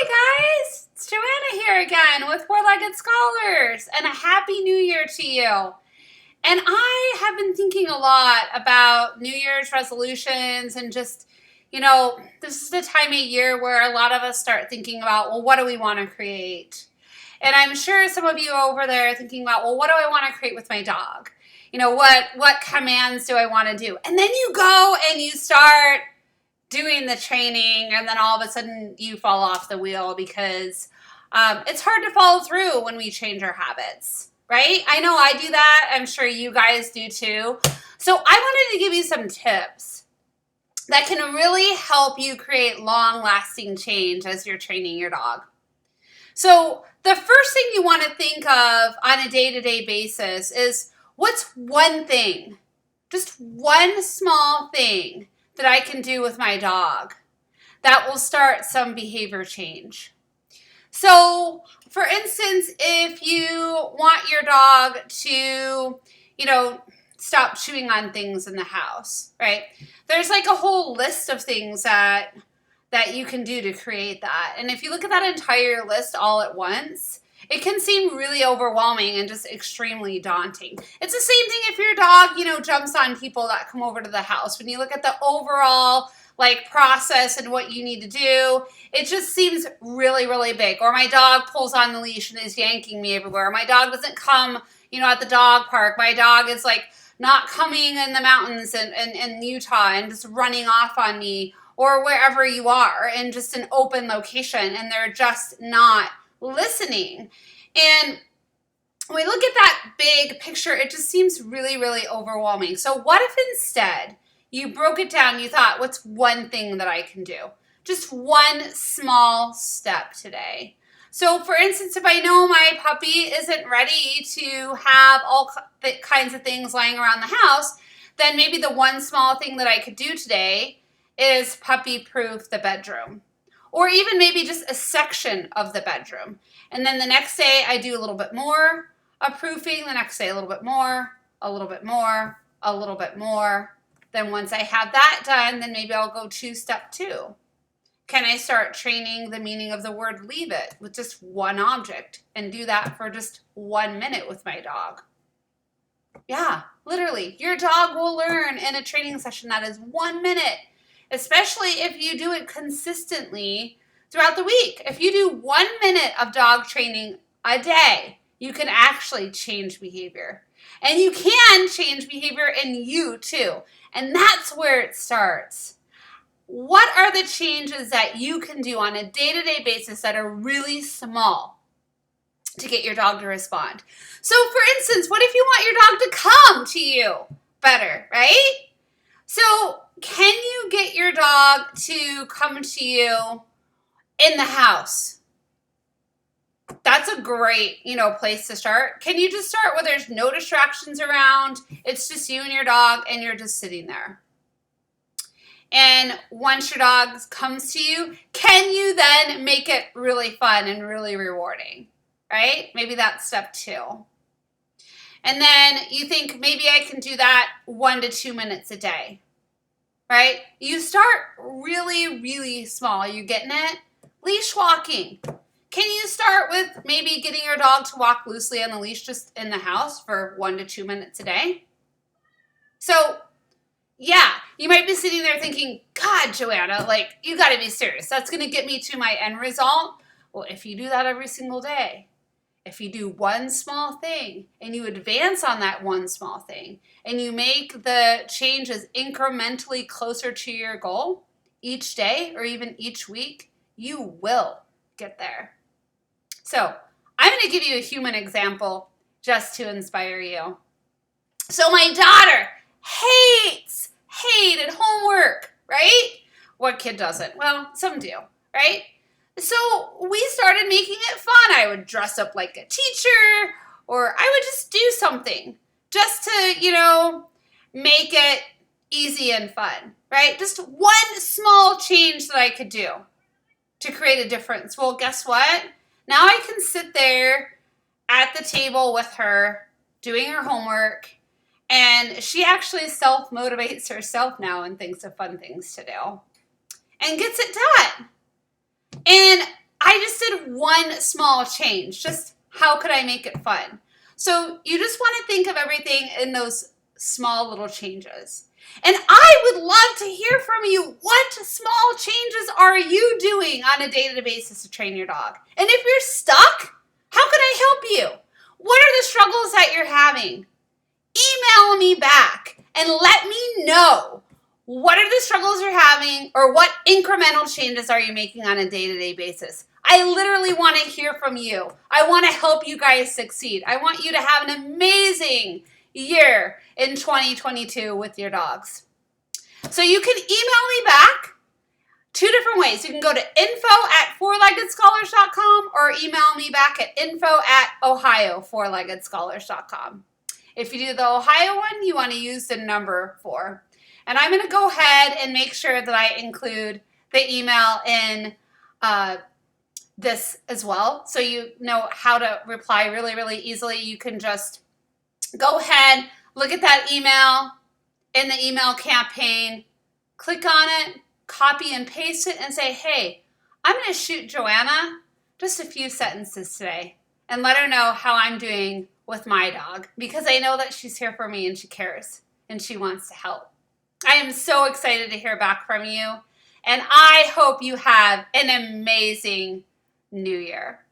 Hi guys, it's Joanna here again with Four-Legged Scholars, and a happy new year to you. And I have been thinking a lot about New Year's resolutions and just, this is the time of year where a lot of us start thinking about, well, what do we want to create? And I'm sure some of you over there are thinking about, well, what do I want to create with my dog? What commands do I want to do? And then you go and you start doing the training, and then all of a sudden you fall off the wheel because it's hard to follow through when we change our habits, right? I know I do that. I'm sure you guys do too. So I wanted to give you some tips that can really help you create long-lasting change as you're training your dog. So the first thing you want to think of on a day-to-day basis is, what's one thing, just one small thing that I can do with my dog that will start some behavior change. So, for instance, if you want your dog to, stop chewing on things in the house, right? There's like a whole list of things that you can do to create that. And if you look at that entire list all at once, it can seem really overwhelming and just extremely daunting. It's the same thing if your dog, jumps on people that come over to the house. When you look at the overall process and what you need to do, it just seems really, really big. Or my dog pulls on the leash and is yanking me everywhere. Or my dog doesn't come, at the dog park. My dog is not coming in the mountains in Utah and just running off on me, or wherever you are in just an open location, and they're just not listening. And when we look at that big picture, it just seems really, really overwhelming. So what if instead you broke it down, you thought, what's one thing that I can do? Just one small step today. So for instance, if I know my puppy isn't ready to have all kinds of things lying around the house, then maybe the one small thing that I could do today is puppy-proof the bedroom. Or even maybe just a section of the bedroom. And then the next day I do a little bit more of proofing, the next day a little bit more, a little bit more, a little bit more. Then once I have that done, then maybe I'll go to step 2. Can I start training the meaning of the word leave it with just one object and do that for just 1 minute with my dog? Yeah, literally, your dog will learn in a training session that is 1 minute. Especially if you do it consistently throughout the week. If you do 1 minute of dog training a day, you can actually change behavior. And you can change behavior in you too. And that's where it starts. What are the changes that you can do on a day-to-day basis that are really small to get your dog to respond? So for instance, what if you want your dog to come to you better, right? So can you get your dog to come to you in the house? That's a great, place to start. Can you just start where there's no distractions around? It's just you and your dog, and you're just sitting there. And once your dog comes to you, can you then make it really fun and really rewarding, right? Maybe that's step 2. And then you think, maybe I can do that 1 to 2 minutes a day. Right? You start really, really small. You getting it? Leash walking. Can you start with maybe getting your dog to walk loosely on the leash just in the house for 1 to 2 minutes a day? So, yeah, you might be sitting there thinking, God, Joanna, you got to be serious. That's going to get me to my end result. Well, if you do that every single day, if you do one small thing and you advance on that one small thing and you make the changes incrementally closer to your goal each day or even each week, you will get there. So I'm going to give you a human example just to inspire you. So my daughter hated homework, right? What kid doesn't? Well, some do, right? So we started making it fun. I would dress up like a teacher, or I would just do something just to, make it easy and fun, right? Just one small change that I could do to create a difference. Well, guess what? Now I can sit there at the table with her doing her homework, and she actually self-motivates herself now and thinks of fun things to do and gets it done. And I I just did one small change. Just how could I make it fun? So you just want to think of everything in those small little changes. And I would love to hear from you. What small changes are you doing on a day-to-day basis to train your dog? And if you're stuck, how can I help you? What are the struggles that you're having? Email me back and let me know. What are the struggles you're having, or what incremental changes are you making on a day-to-day basis? I literally want to hear from you. I want to help you guys succeed. I want you to have an amazing year in 2022 with your dogs. So you can email me back two different ways. You can go to info@fourleggedscholars.com or email me back at info@ohio4leggedscholars.com. If you do the Ohio one, you want to use the number 4. And I'm going to go ahead and make sure that I include the email in this as well, so you know how to reply really, really easily. You can just go ahead, look at that email in the email campaign, click on it, copy and paste it, and say, hey, I'm going to shoot Joanna just a few sentences today and let her know how I'm doing with my dog, because I know that she's here for me and she cares and she wants to help. I am so excited to hear back from you, and I hope you have an amazing New Year.